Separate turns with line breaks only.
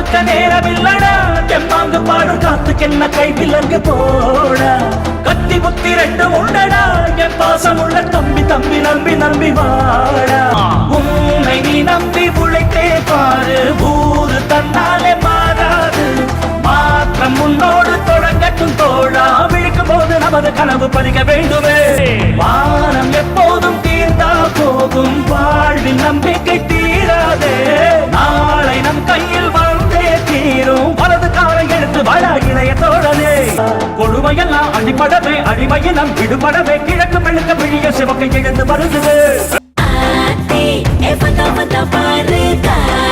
காத்திருக்க நேரமில்லடா தெம்மாங்கு பாடும் காத்துக்கென்ன கை விலங்கு போடா கத்தி புத்தி ரெண்டு உண்டடா என் பாசம் உள்ள தம்பி தம்பி நம்பி நம்பி வாடா உன்னை நீ நம்பி உழைத்தே பாரு ஊரு தன்னாலே மாறாது மாற்றம் முன்னோடு தொடங்கட்டும் தோழா விழிக்கும் போது நமது கனவு பறிக்க வேண்டுமே வானம் எப்போதும் தீர்ந்தா போகும் வாழ்வில் நம்பிக்கை தீராதே நாளை நம் கையில் வந்தே தீரும் வலது காலை எடுத்து வாழ இளைய தோழனே கொடுமையெல்லாம் அடிப்படவே அடிமையினம் விடுபடவே கிழக்கு மெழுக்க விழிய சிவக்கை எழுந்து வருது
பாரு